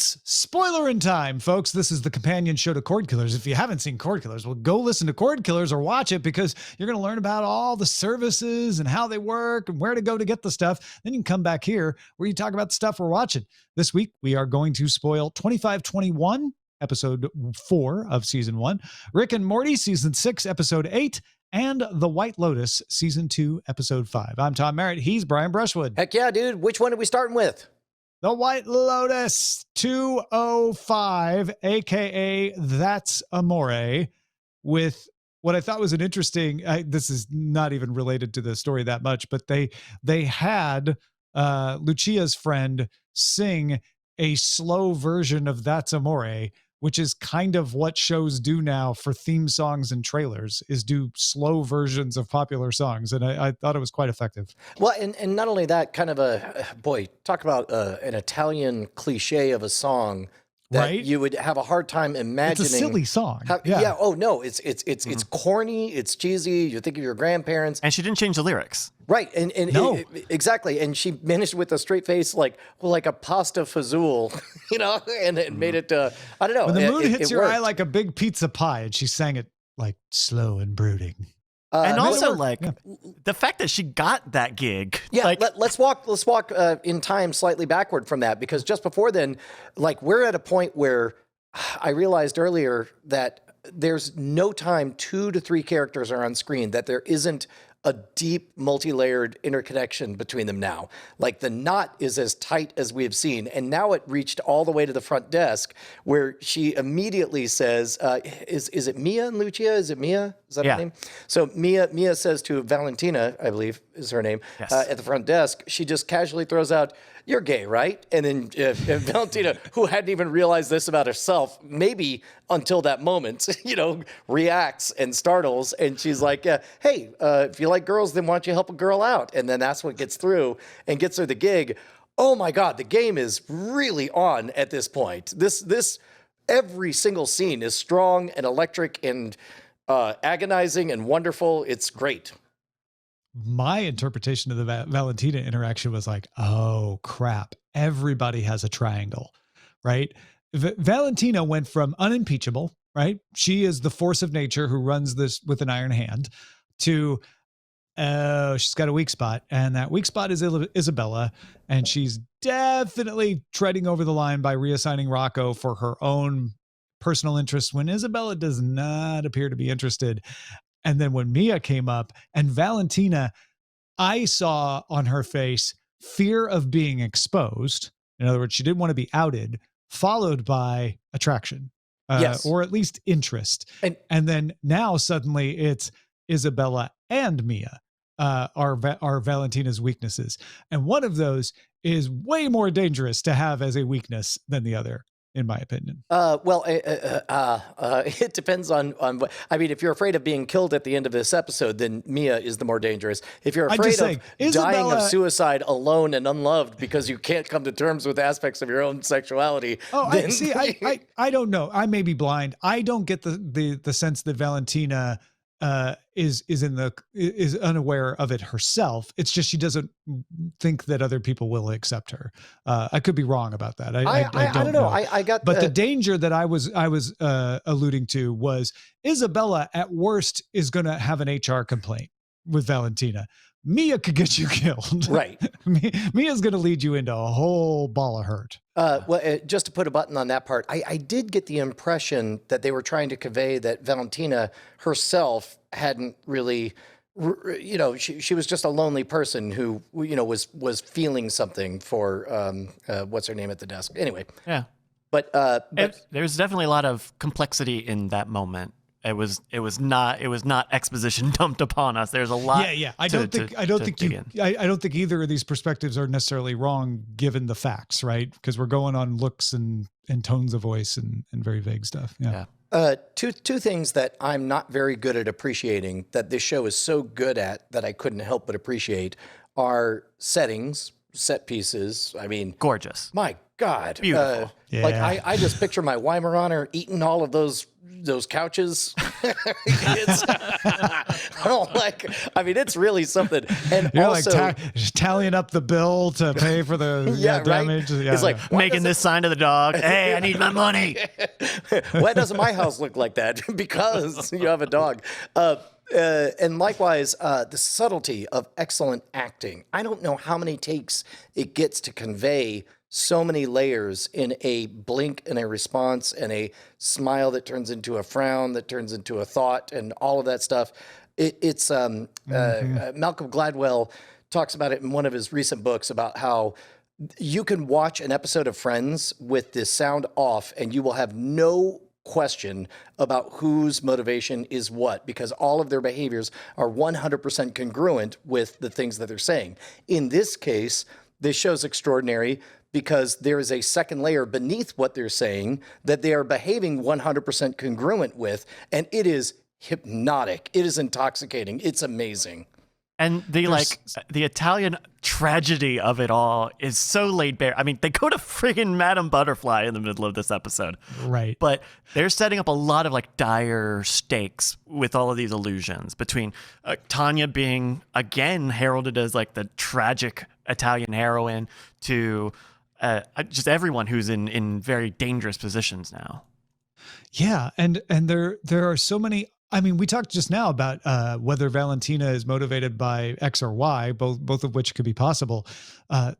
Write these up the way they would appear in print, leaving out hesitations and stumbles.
It's Spoilerin time, folks. This is the companion show to Cordkillers. If you haven't seen Cordkillers, well, go listen to Cordkillers or watch it, because you're going to learn about all the services and how they work and where to go to get the stuff. Then you can come back here where you talk about the stuff we're watching. This week, we are going to spoil 2521, episode 4 of season 1, Rick and Morty, season 6, episode 8, and The White Lotus, season 2, episode 5. I'm Tom Merritt. He's Brian Brushwood. Heck yeah, dude. Which one are we starting with? The White Lotus 205, a.k.a. That's Amore, with what I thought was an interesting, this is not even related to the story that much, but they had Lucia's friend sing a slow version of That's Amore, which is kind of what shows do now for theme songs and trailers, is do slow versions of popular songs. And I thought it was quite effective. Well, and not only that, kind of talk about an Italian cliche of a song that right? You would have a hard time imagining. It's a silly song. Yeah. Oh no, it's corny. It's cheesy. You think of your grandparents. And she didn't change the lyrics. Right. And no. Exactly. And she managed with a straight face, like a pasta fazool, and made it, I don't know. When the moon hits it your worked. eye like a big pizza pie, and she sang it like slow and brooding. And also, the fact that she got that gig. Yeah, let's walk in time slightly backward from that, because just before then, we're at a point where I realized earlier that there's no time 2 to 3 characters are on screen that there isn't a deep, multi-layered interconnection between them now. Like, the knot is as tight as we have seen. And now it reached all the way to the front desk, where she immediately says, is it Mia and Lucia? Is it Mia? Is that her name? So Mia says to Valentina, I believe is her name, yes. At the front desk, she just casually throws out, "You're gay, right?" And then Valentina, who hadn't even realized this about herself, maybe until that moment, reacts and startles. And she's like, hey, if you like girls, then why don't you help a girl out? And then that's what gets through and gets her the gig. Oh my God, the game is really on at this point. This every single scene is strong and electric and agonizing and wonderful. It's great. My interpretation of the Valentina interaction was like, oh crap, everybody has a triangle, right? Valentina went from unimpeachable, right? She is the force of nature who runs this with an iron hand, to, she's got a weak spot, and that weak spot is Isabella, and she's definitely treading over the line by reassigning Rocco for her own personal interests when Isabella does not appear to be interested. And then when Mia came up, and Valentina, I saw on her face fear of being exposed. In other words, she didn't want to be outed, followed by attraction, yes. Or at least interest. And then now suddenly it's Isabella and Mia are Valentina's weaknesses. And one of those is way more dangerous to have as a weakness than the other, in my opinion. It depends on what, I mean, if you're afraid of being killed at the end of this episode, then Mia is the more dangerous. If you're afraid of dying of suicide alone and unloved because you can't come to terms with aspects of your own sexuality. Then... I don't know. I may be blind. I don't get the sense that Valentina is unaware of it herself. It's just she doesn't think that other people will accept her. I could be wrong about that. I don't know. I got, but the danger that I was alluding to was Isabella at worst is going to have an HR complaint with Valentina. Mia could get you killed. Right. Mia's going to lead you into a whole ball of hurt. Just to put a button on that part, I did get the impression that they were trying to convey that Valentina herself hadn't really, she was just a lonely person who, was feeling something for, what's her name at the desk? Anyway. Yeah. But there's definitely a lot of complexity in that moment. It was not exposition dumped upon us. There's a lot. Yeah. I don't think either of these perspectives are necessarily wrong given the facts, right? Because we're going on looks and tones of voice and very vague stuff. Yeah. Two things that I'm not very good at appreciating that this show is so good at that I couldn't help but appreciate are settings, set pieces. I mean, gorgeous. My God. Beautiful. Like I just picture my Weimaraner eating all of those couches. It's, I mean, it's really something. And You're also, like tallying up the bill to pay for the Yeah, damage. right? Yeah, It's like, yeah. why Making this sign to the dog. Hey, I need my money. why doesn't my house look like that? Because you have a dog. And likewise, the subtlety of excellent acting. I don't know how many takes it gets to convey so many layers in a blink and a response and a smile that turns into a frown, that turns into a thought, and all of that stuff. It's Malcolm Gladwell talks about it in one of his recent books about how you can watch an episode of Friends with the sound off and you will have no question about whose motivation is what, because all of their behaviors are 100% congruent with the things that they're saying. In this case, this show's extraordinary because there is a second layer beneath what they're saying that they are behaving 100% congruent with, and it is hypnotic. It is intoxicating. It's amazing. And the Italian tragedy of it all is so laid bare. I mean, they go to friggin' Madame Butterfly in the middle of this episode. Right. But they're setting up a lot of like dire stakes with all of these illusions between Tanya being again heralded as like the tragic Italian heroine to just everyone who's in very dangerous positions now. Yeah, and there are so many. I mean, we talked just now about whether Valentina is motivated by X or Y, both of which could be possible.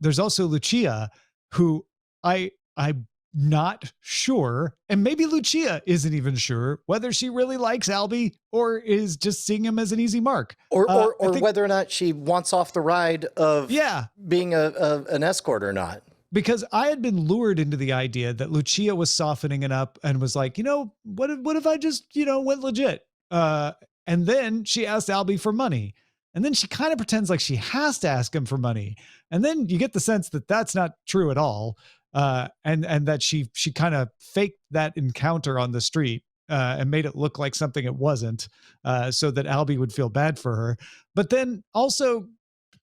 There's also Lucia, who I'm not sure, and maybe Lucia isn't even sure whether she really likes Albie or is just seeing him as an easy mark, or whether or not she wants off the ride of yeah, being an escort or not. Because I had been lured into the idea that Lucia was softening it up and was like, what if I just, went legit? And then she asked Albie for money. And then she kind of pretends like she has to ask him for money. And then you get the sense that that's not true at all. And that she kind of faked that encounter on the street and made it look like something it wasn't, so that Albie would feel bad for her. But then also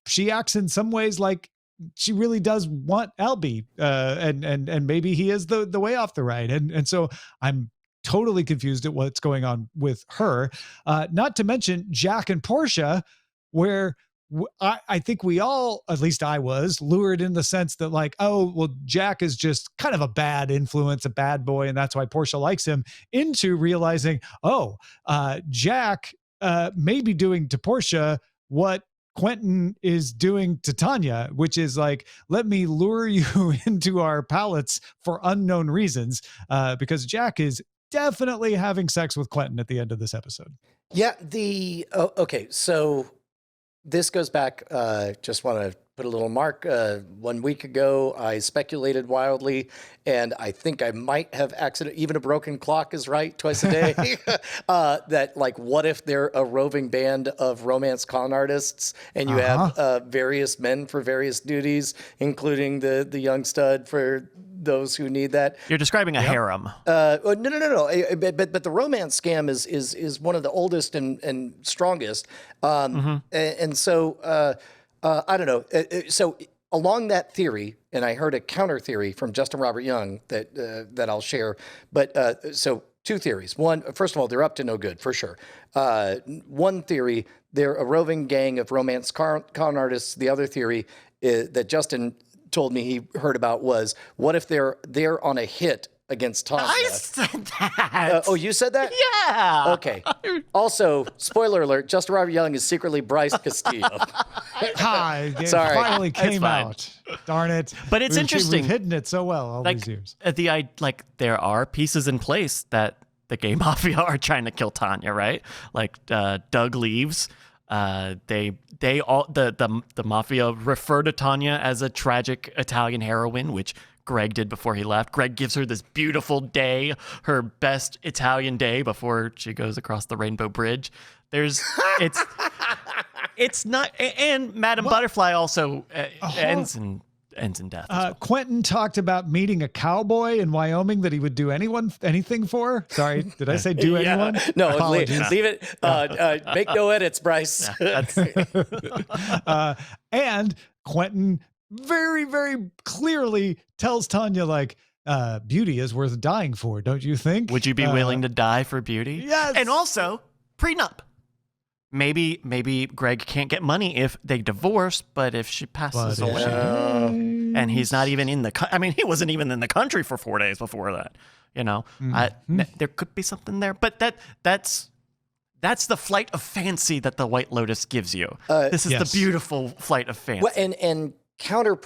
she acts in some ways like she really does want Albie, and maybe he is the way off the ride. And so I'm totally confused at what's going on with her. Not to mention Jack and Portia, where I think we all, at least I was, lured in the sense that like, oh, well, Jack is just kind of a bad influence, a bad boy, and that's why Portia likes him, into realizing, Jack may be doing to Portia what Quentin is doing to Tanya, which is like, let me lure you into our palates for unknown reasons, because Jack is definitely having sex with Quentin at the end of this episode. Yeah, okay, so this goes back, just want to put a little mark. 1 week ago, I speculated wildly, and I think I might have even a broken clock is right twice a day, that like, what if they're a roving band of romance con artists and you have various men for various duties, including the young stud for those who need that. You're describing a harem. No. But the romance scam is one of the oldest and strongest. And so I don't know. So along that theory, and I heard a counter theory from Justin Robert Young that I'll share. But so two theories. One, first of all, they're up to no good for sure. One theory, they're a roving gang of romance con artists. The other theory that Justin told me he heard about was, what if they're on a hit against Tanya? I said that. Oh, you said that? Yeah. Okay. Also, spoiler alert, Justin Robert Young is secretly Bryce Castillo. Hi, it Sorry. finally came out. Darn it. But it's interesting. We've hidden it so well all these years. There are pieces in place that the gay mafia are trying to kill Tanya, right? Like Doug leaves. The mafia refer to Tanya as a tragic Italian heroine, which Greg did before he left. Greg gives her this beautiful day, her best Italian day before she goes across the Rainbow Bridge. It's not, and Madame Butterfly also ends in death. Quentin talked about meeting a cowboy in Wyoming that he would do anything for. Sorry, did I say do anyone? No, leave it. Make no edits, Bryce. And Quentin very, very clearly tells Tanya, like, Beauty is worth dying for, don't you think? Would you be willing to die for Beauty? Yes. And also, prenup. Maybe Greg can't get money if they divorce, but if she passes away, and he's not even in the he wasn't even in the country for 4 days before that. There could be something there, but that's the flight of fancy that the White Lotus gives you. This is the beautiful flight of fancy. Well, and counter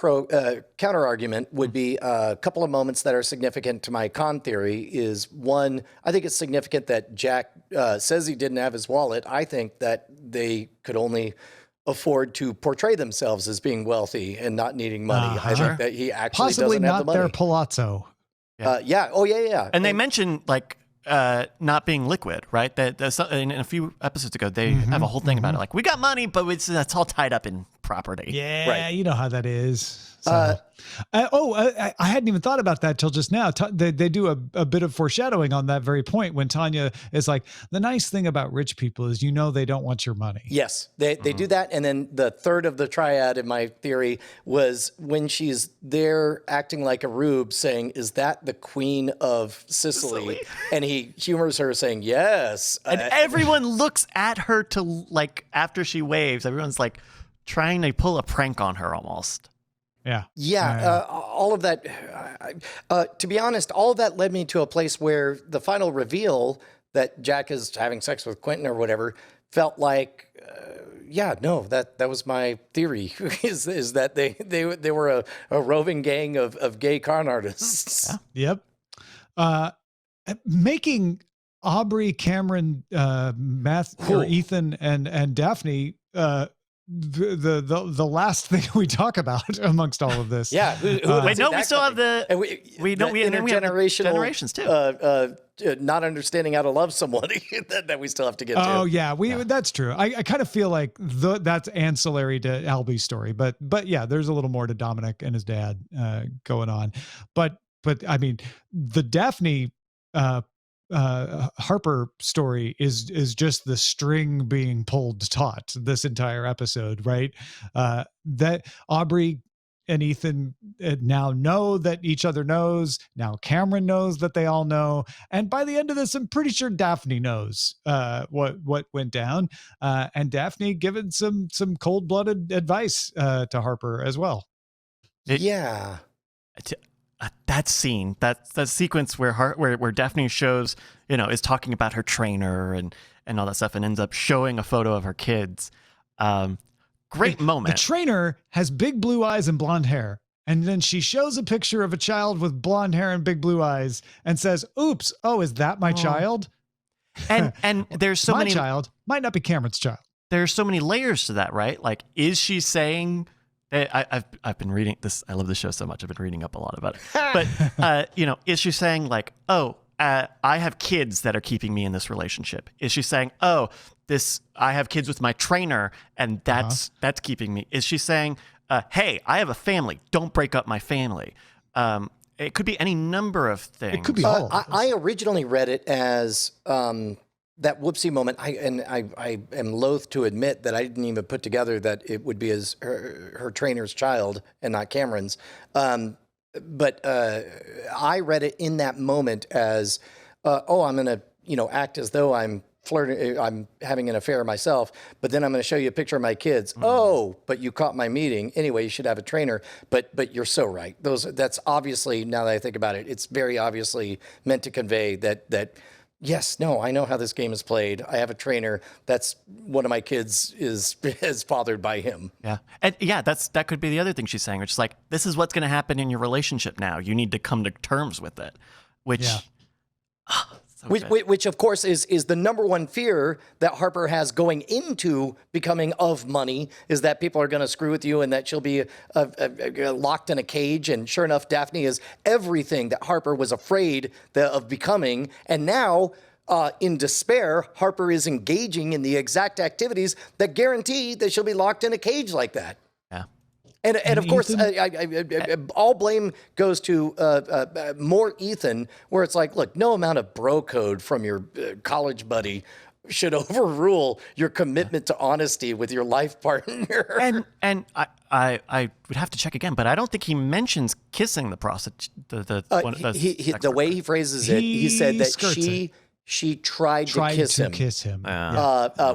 argument would be a couple of moments that are significant to my con theory. Is one, I think it's significant that Jack says he didn't have his wallet. I think that they could only afford to portray themselves as being wealthy and not needing money. I think that he actually possibly doesn't have the not money. their palazzo. Yeah. Oh, yeah. And they mention like not being liquid, right? That in a few episodes ago, they have a whole thing about it. Like, we got money, but that's all tied up in property. Yeah, right. You know how that is. So. I hadn't even thought about that till just now. They do a bit of foreshadowing on that very point when Tanya is like, the nice thing about rich people is they don't want your money. Yes, they do that. And then the third of the triad in my theory was when she's there acting like a rube saying, is that the queen of Sicily? And he humors her saying, yes. And everyone looks at her to like, after she waves, everyone's like trying to pull a prank on her almost. Yeah. All of that, to be honest, all of that led me to a place where the final reveal that Jack is having sex with Quentin or whatever felt like, that was my theory, is that they were a roving gang of gay con artists. Yeah. Yep. Making Aubrey, Cameron, Ethan, and Daphne, the last thing we talk about amongst all of this. Yeah. Wait, no, we still have the intergenerational generations too. Not understanding how to love somebody that we still have to get to. Oh yeah, that's true. I kind of feel like that's ancillary to Albie's story, but yeah, there's a little more to Dominic and his dad going on. But I mean, the Daphne Harper story is just the string being pulled taut this entire episode, right? That Aubrey and Ethan now know that each other knows. Now Cameron knows that they all know, and by the end of this, I'm pretty sure Daphne knows what went down, and Daphne given some cold-blooded advice to Harper as well. That scene, that sequence where Daphne shows, is talking about her trainer and all that stuff, and ends up showing a photo of her kids. Great moment. The trainer has big blue eyes and blonde hair, and then she shows a picture of a child with blonde hair and big blue eyes, and says, "Oops! Oh, is that my child?" And there's so many. My child might not be Cameron's child. There's so many layers to that, right? Like, is she saying? I've been reading this. I love this show so much. I've been reading up a lot about it. But is she saying like, oh, I have kids that are keeping me in this relationship? Is she saying, oh, I have kids with my trainer and that's keeping me? Is she saying, hey, I have a family. Don't break up my family. It could be any number of things. It could be all. I originally read it as that whoopsie moment. I am loath to admit that I didn't even put together that it would be her trainer's child and not Cameron's. But I read it in that moment as, I'm going to act as though I'm flirting, I'm having an affair myself, but then I'm going to show you a picture of my kids. Mm-hmm. Oh, but you caught my meeting. Anyway, you should have a trainer. But you're so right. That's obviously, now that I think about it, it's very obviously meant to convey that yes, no, I know how this game is played. I have a trainer. That's one of my kids is fathered by him. Yeah. And that could be the other thing she's saying, which is like, this is what's going to happen in your relationship now. You need to come to terms with it, which, which of course is the number one fear that Harper has going into becoming of money, is that people are going to screw with you and that she'll be locked in a cage. And sure enough, Daphne is everything that Harper was afraid of becoming. And now, in despair, Harper is engaging in the exact activities that guarantee that she'll be locked in a cage like that. Yeah. And of course, all blame goes to more Ethan, where it's like, look, no amount of bro code from your college buddy should overrule your commitment to honesty with your life partner. And I would have to check again, but I don't think he mentions kissing the prostitute. The way he phrases it, he said that she tried to kiss him.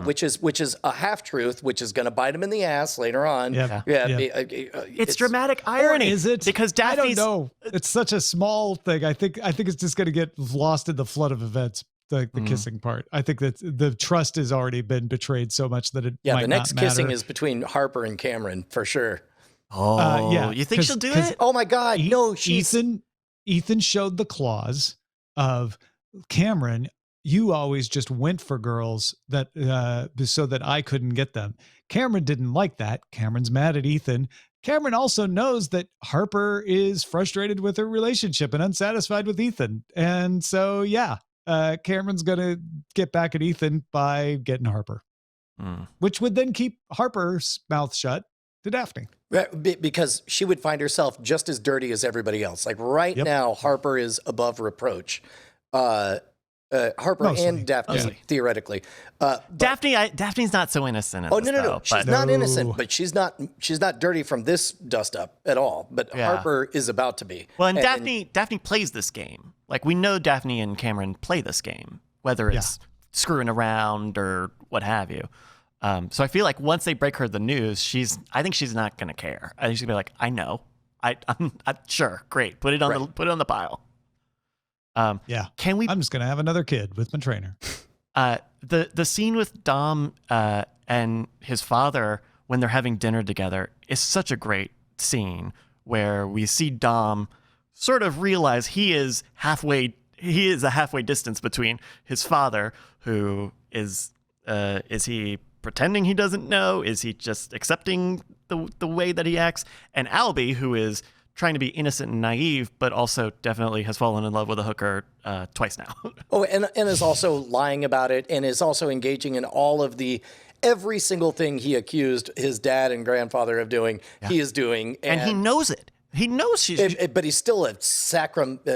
Which is a half truth, which is going to bite him in the ass later on. It's dramatic irony. Or is it? Because I Daphne's... don't know. It's such a small thing. I think it's just going to get lost in the flood of events. The kissing part. I think that the trust has already been betrayed so much that it might the next not matter. kissing is between Harper and Cameron for sure. You think she'll do it? Oh my God, no! Ethan showed the clause of Cameron. You always just went for girls that so that I couldn't get them. Cameron didn't like that. Cameron's mad at Ethan. Cameron also knows that Harper is frustrated with her relationship and unsatisfied with Ethan, and so Cameron's going to get back at Ethan by getting Harper, which would then keep Harper's mouth shut to Daphne. Because she would find herself just as dirty as everybody else. Like now, Harper is above reproach. Harper Mostly. and Daphne, theoretically. Daphne's not so innocent. No. She's not innocent, but she's not dirty from this dust up at all. But Harper is about to be. Well, and Daphne plays this game. Like, we know Daphne and Cameron play this game, whether it's screwing around or what have you. So I feel like once they break her the news, I think she's not going to care. I think she's going to be like, I know. I'm sure. Great. Put it on the pile. I'm just going to have another kid with my trainer. The scene with Dom and his father when they're having dinner together is such a great scene where we see Dom sort of realize he is a halfway distance between his father, who is he pretending he doesn't know? Is he just accepting the way that he acts? And Albie, who is trying to be innocent and naive, but also definitely has fallen in love with a hooker twice now. And is also lying about it, and is also engaging in all of every single thing he accused his dad and grandfather of doing, he is doing. And he knows it. He knows she's... but he's still a sanctimonious.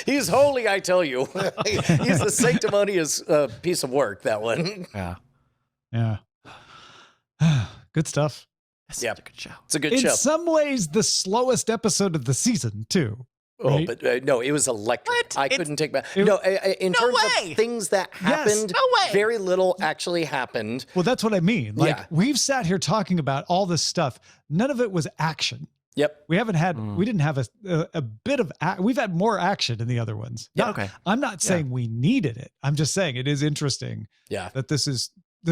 He's holy, I tell you. He's a sanctimonious piece of work, that one. Yeah. Good stuff. It's a good show. It's a good show. In some ways, the slowest episode of the season, too. Right? Oh, but no, it was electric. What? I couldn't take back. In terms of things that happened, very little actually happened. Well, that's what I mean. We've sat here talking about all this stuff. None of it was action. Yep. We haven't had, we didn't have a bit of, we've had more action in the other ones. Yeah. Okay. I'm not saying we needed it. I'm just saying it is interesting. that this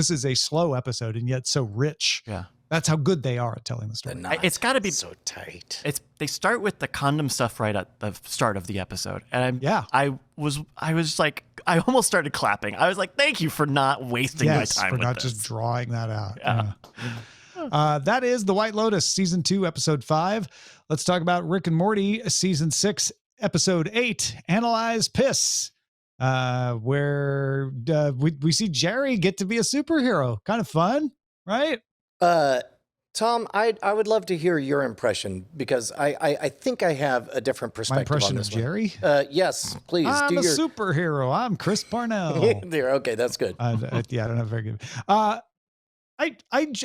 is a slow episode and yet so rich. Yeah. That's how good they are at telling the story. It's got to be so tight. They start with the condom stuff right at the start of the episode, and I was like, I almost started clapping. I was like, thank you for not wasting my time with not this. just drawing that out. Yeah. That is The White Lotus, Season 2, Episode 5. Let's talk about Rick and Morty, Season 6, Episode 8, Analyze Piss, where we see Jerry get to be a superhero. Kind of fun, right? Tom, I would love to hear your impression, because I think I have a different perspective My impression on this of Jerry? Yes, please. I'm a superhero. I'm Chris Parnell. There, okay, that's good. I don't have very good. I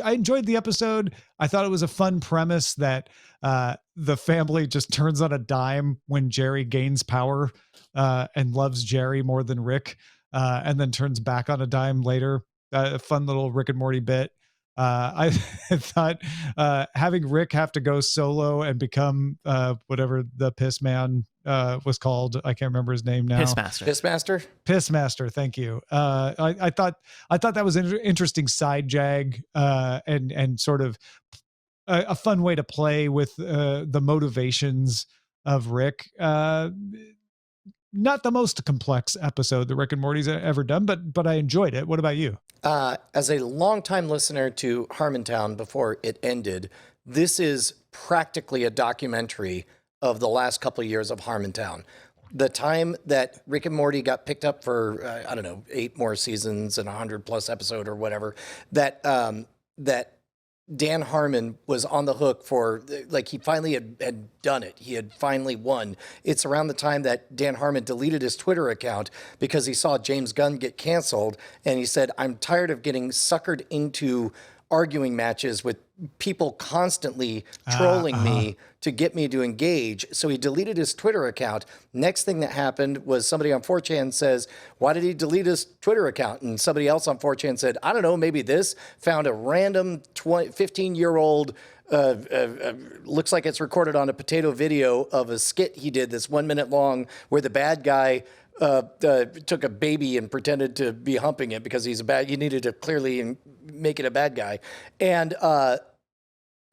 enjoyed the episode. I thought it was a fun premise that the family just turns on a dime when Jerry gains power and loves Jerry more than Rick, and then turns back on a dime later. A fun little Rick and Morty bit. I thought having Rick have to go solo and become whatever the piss man was called. I can't remember his name now. Pissmaster. Thank you. I thought that was an interesting side jag and sort of a fun way to play with the motivations of Rick. Not the most complex episode that Rick and Morty's ever done, but I enjoyed it. What about you? As a longtime listener to Harmontown before it ended, this is practically a documentary of the last couple of years of Harmontown. The time that Rick and Morty got picked up for, 8 more seasons and 100+ episode or whatever, that Dan Harmon was on the hook for, like, he finally had done it. He had finally won. It's around the time that Dan Harmon deleted his Twitter account because he saw James Gunn get canceled. And he said, I'm tired of getting suckered into arguing matches with people constantly trolling me to get me to engage. So he deleted his Twitter account. Next thing that happened was somebody on 4chan says, why did he delete his Twitter account? And somebody else on 4chan said, I don't know, maybe this. Found a random 15-year-old, looks like it's recorded on a potato video of a skit he did that's 1 minute long where the bad guy took a baby and pretended to be humping it because he's he needed to clearly make it a bad guy. And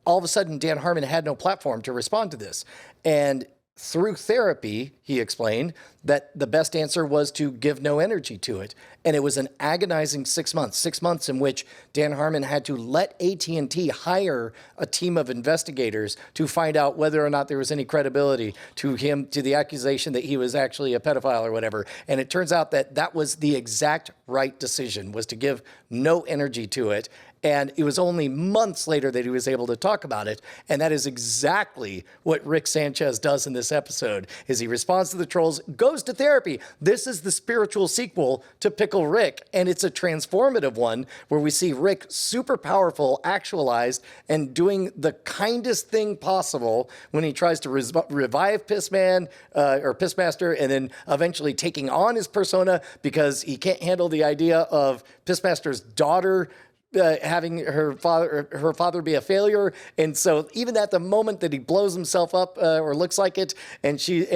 all of a sudden, Dan Harmon had no platform to respond to this. And through therapy, he explained that the best answer was to give no energy to it. And it was an agonizing 6 months in which Dan Harmon had to let AT&T hire a team of investigators to find out whether or not there was any credibility to him, to the accusation that he was actually a pedophile or whatever. And it turns out that that was the exact right decision, was to give no energy to it. And it was only months later that he was able to talk about it. And that is exactly what Rick Sanchez does in this episode, is he responds to the trolls, goes to therapy. This is the spiritual sequel to Pickle Rick. And it's a transformative one where we see Rick super powerful, actualized, and doing the kindest thing possible when he tries to revive Pissman or Pissmaster, and then eventually taking on his persona because he can't handle the idea of Pissmaster's daughter having her father be a failure. And so even at the moment that he blows himself up or looks like it, and she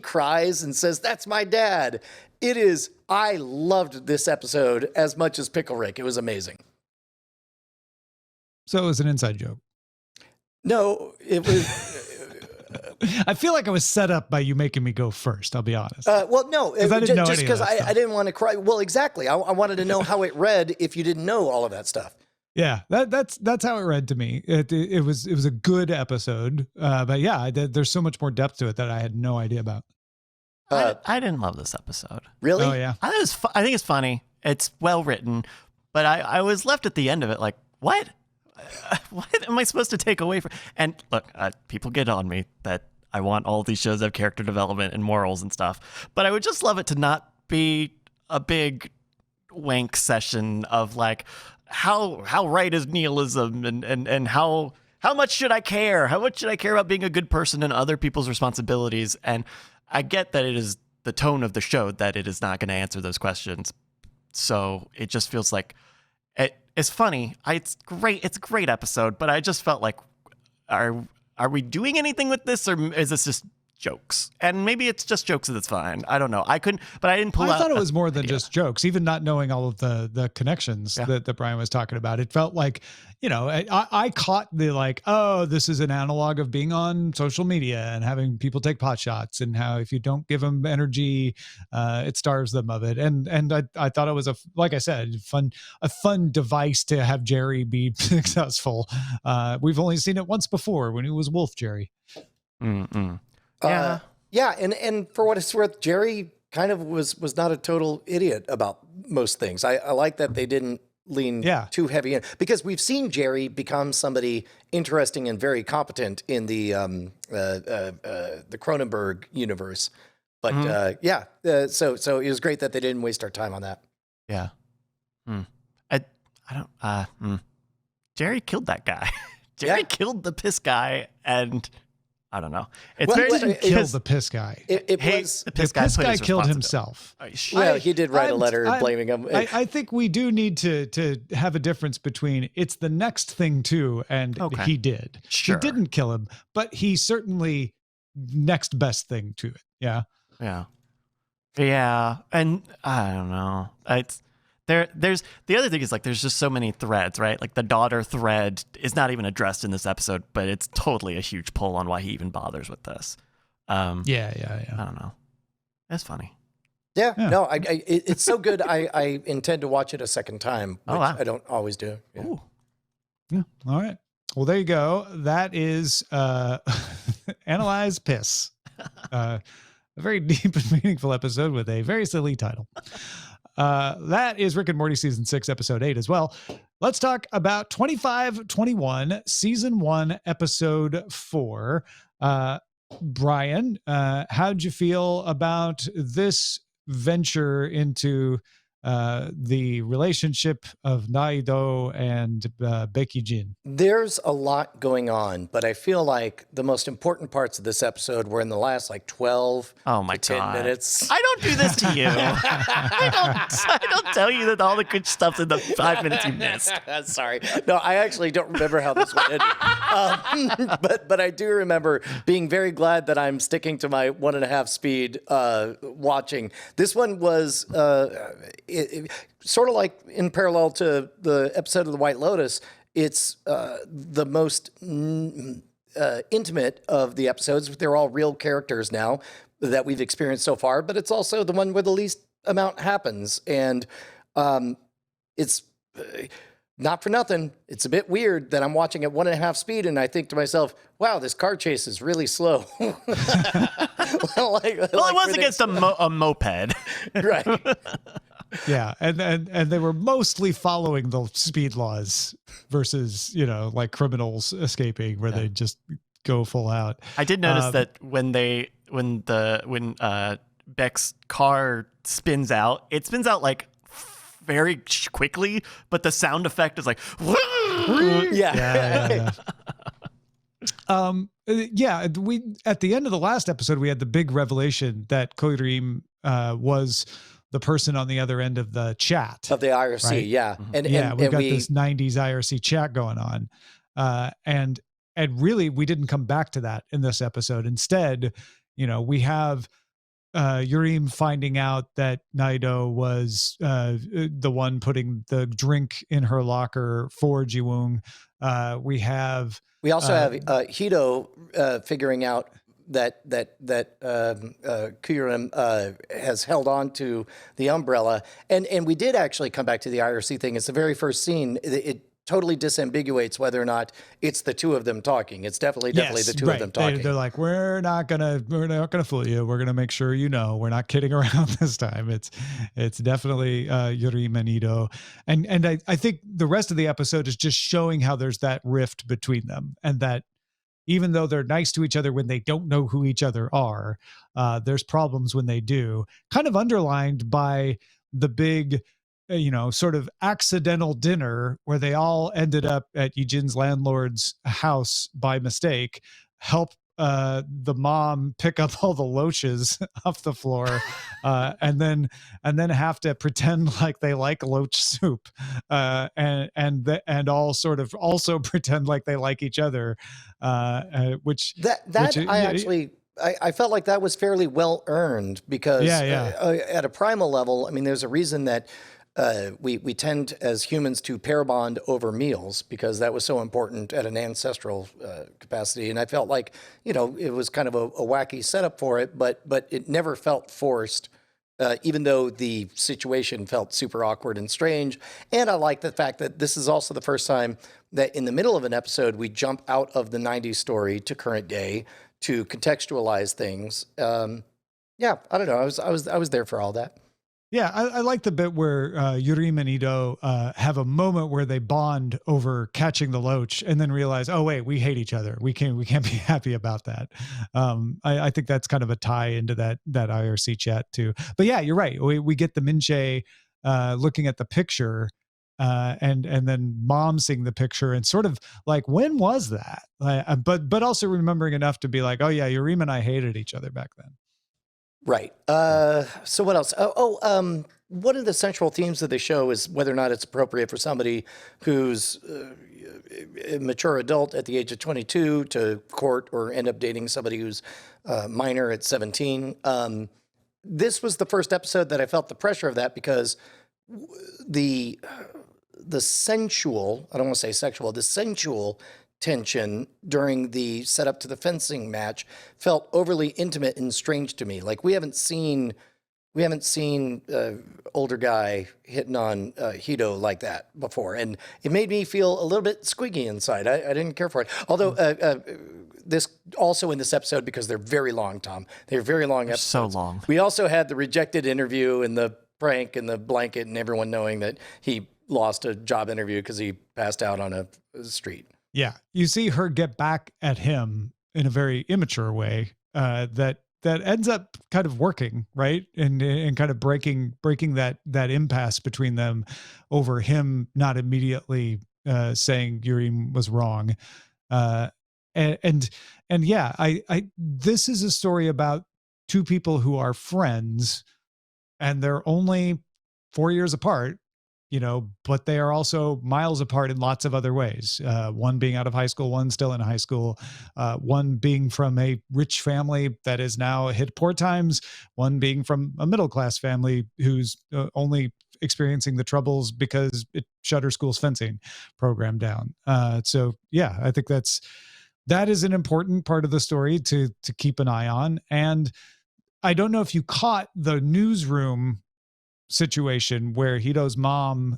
cries and says, that's my dad. I loved this episode as much as Pickle Rick. It was amazing. So it was an inside joke. No, it was... I feel like I was set up by you making me go first. I'll be honest. Well, no, just because I I didn't want to cry. Well, exactly. I wanted to know how it read if you didn't know all of that stuff. Yeah, that's how it read to me. It was a good episode, but yeah, there's so much more depth to it that I had no idea about. I didn't love this episode. Really? Oh yeah. I think it's funny. It's well written, but I was left at the end of it like, what? What am I supposed to take away from? And look, people get on me that I want all these shows to have character development and morals and stuff, but I would just love it to not be a big wank session of like, how right is nihilism, and how much should I care? How much should I care about being a good person and other people's responsibilities? And I get that it is the tone of the show that it is not going to answer those questions. So it just feels like it's funny. It's great. It's a great episode, but I just felt like, are we doing anything with this, or is this just jokes? And maybe it's just jokes and it's fine. I don't know. I didn't pull out. I thought it was more than just jokes, even not knowing all of the connections that Brian was talking about. It felt like, I caught the like, oh, this is an analog of being on social media and having people take pot shots, and how if you don't give them energy, it starves them of it. And I thought it was like I said, a fun device to have Jerry be successful. We've only seen it once before when he was Wolf Jerry. Mm-mm. Yeah, and for what it's worth, Jerry kind of was not a total idiot about most things. I like that they didn't lean too heavy in, because we've seen Jerry become somebody interesting and very competent in the Cronenberg universe. But so it was great that they didn't waste our time on that. Yeah. I don't. Jerry killed that guy. Jerry killed the piss guy, and I don't know. It's killed the piss guy. The piss guy killed himself. Well, he did write a letter blaming him. I think we do need to have a difference between it's the next thing too, and he did. Sure. He didn't kill him, but he certainly next best thing to it. Yeah. Yeah. And I don't know. There's the other thing is like there's just so many threads, right? Like the daughter thread is not even addressed in this episode, but it's totally a huge pull on why he even bothers with this. Yeah. I don't know. It's funny. Yeah. No, it's so good. I intend to watch it a second time, which I don't always do. Yeah. Ooh. Yeah. All right. Well, there you go. That is Analyze Piss. A very deep and meaningful episode with a very silly title. That is Rick and Morty season 6, episode 8 as well. Let's talk about 2521, season 1, episode 4. Brian, how'd you feel about this venture into the relationship of Naido and Becky Jin? There's a lot going on, but I feel like the most important parts of this episode were in the last like 12 to 10 minutes. I don't do this to you. I don't tell you that all the good stuff's in the 5 minutes you missed. Sorry. No, I actually don't remember how this one ended. But I do remember being very glad that I'm sticking to my 1.5 speed watching. This one was sort of like in parallel to the episode of the White Lotus. It's the most intimate of the episodes. They're all real characters now that we've experienced so far, but it's also the one where the least amount happens. And it's not for nothing. It's a bit weird that I'm watching at 1.5 speed and I think to myself, wow, this car chase is really slow. Well, it was against a moped. Right. Yeah, and they were mostly following the speed laws versus, like criminals escaping where they just go full out. I did notice that when Beck's car spins out, it spins out like very quickly, but the sound effect is like yeah. We at the end of the last episode we had the big revelation that Koirim was the person on the other end of the chat of the IRC, right? Yeah. Mm-hmm. We've got this 90s IRC chat going on. And really we didn't come back to that in this episode. Instead, we have Yurim finding out that Naido was the one putting the drink in her locker for Jiwoong. We also have Hito figuring out that Kurim has held on to the umbrella, and we did actually come back to the IRC thing. It's the very first scene. It totally disambiguates whether or not it's the two of them talking. It's definitely the two of them talking. They're like, we're not gonna fool you. We're gonna make sure we're not kidding around this time. It's definitely Yurim and Ito, and I think the rest of the episode is just showing how there's that rift between them, and that even though they're nice to each other when they don't know who each other are, there's problems when they do, kind of underlined by the big, sort of accidental dinner where they all ended up at Yijin's landlord's house by mistake, help the mom pick up all the loaches off the floor, and then have to pretend like they like loach soup, and all sort of also pretend like they like each other, which I felt like that was fairly well earned because at a primal level, I mean, there's a reason that we tend as humans to pair bond over meals because that was so important at an ancestral capacity. And I felt like, it was kind of a wacky setup for it, but it never felt forced, even though the situation felt super awkward and strange. And I like the fact that this is also the first time that in the middle of an episode, we jump out of the 90s story to current day to contextualize things. I don't know. I was there for all that. Yeah, I like the bit where Yurim and Ito have a moment where they bond over catching the loach and then realize, oh wait, we hate each other. We can't be happy about that. I think that's kind of a tie into that IRC chat too. But yeah, you're right. We get the Minche looking at the picture and then mom seeing the picture and sort of like, when was that? But also remembering enough to be like, oh yeah, Yurim and I hated each other back then. Right. So what else? One of the central themes of the show is whether or not it's appropriate for somebody who's a mature adult at the age of 22 to court or end up dating somebody who's minor at 17. This was the first episode that I felt the pressure of that because the sensual, I don't want to say sexual, the sensual tension during the setup to the fencing match felt overly intimate and strange to me. Like we haven't seen older guy hitting on Hito like that before, and it made me feel a little bit squeaky inside. I didn't care for it. Although this also in this episode, because they're very long, Tom. They're very long episodes. So long. We also had the rejected interview and the prank and the blanket and everyone knowing that he lost a job interview because he passed out on a street. Yeah. You see her get back at him in a very immature way that ends up kind of working, right? And kind of breaking that impasse between them over him not immediately saying Yuri was wrong. And yeah, I this is a story about two people who are friends and they're only 4 years apart, but they are also miles apart in lots of other ways. One being out of high school, one still in high school, one being from a rich family that is now hit poor times, one being from a middle-class family who's only experiencing the troubles because it shut her school's fencing program down. So yeah, I think that is an important part of the story to keep an eye on. And I don't know if you caught the newsroom situation where Hito's mom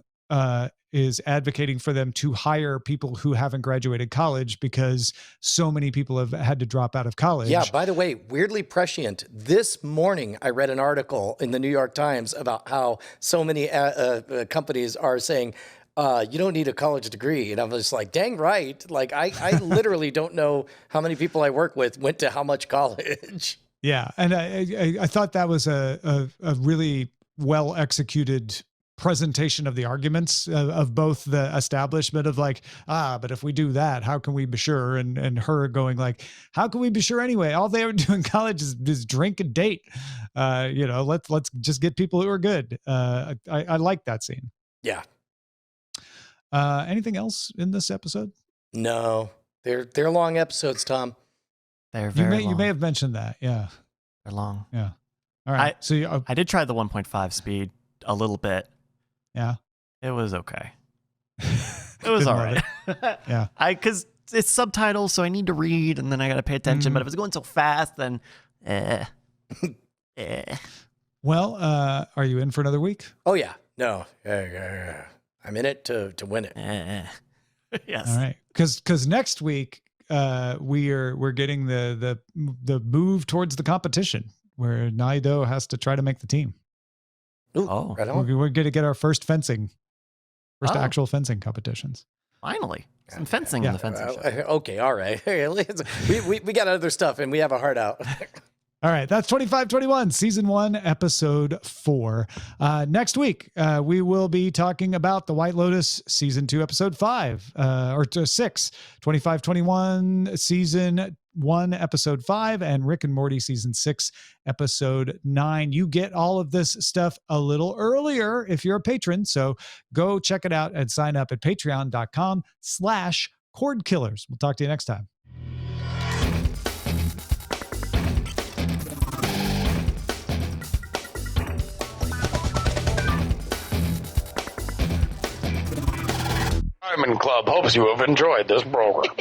is advocating for them to hire people who haven't graduated college because so many people have had to drop out of college. Yeah, by the way, weirdly prescient. This morning, I read an article in the New York Times about how so many companies are saying, you don't need a college degree. And I was like, dang right. Like, I literally don't know how many people I work with went to how much college. Yeah. And I thought that was a really well executed presentation of the arguments of both the establishment of like, but if we do that, how can we be sure? And her going like, how can we be sure anyway? All they ever do in college is drink and date. Let's just get people who are good. I like that scene. Yeah. Anything else in this episode? No, they're long episodes, Tom. They're very long. You may have mentioned that. Yeah. They're long. Yeah. All right. I did try the 1.5 speed a little bit. Yeah. It was okay. It was all right. Yeah. Because it's subtitles, so I need to read and then I got to pay attention. But if it's going so fast, then Well, are you in for another week? Oh, yeah. No. I'm in it to win it. Yes. All right. Because next week we're getting the move towards the competition where Naido has to try to make the team. Ooh, right on. We're going to get our first actual fencing competitions. Finally, some fencing in the fencing show. Okay, all right. we got other stuff and we have a heart out. All right, that's 2521, Season 1, Episode 4. Next week, we will be talking about The White Lotus, Season 2, Episode 5, or 6, 2521, Season 1, Episode 5, and Rick and Morty, Season 6, Episode 9. You get all of this stuff a little earlier if you're a patron, so go check it out and sign up at patreon.com/Cordkillers. We'll talk to you next time. Diamond Club hopes you have enjoyed this program.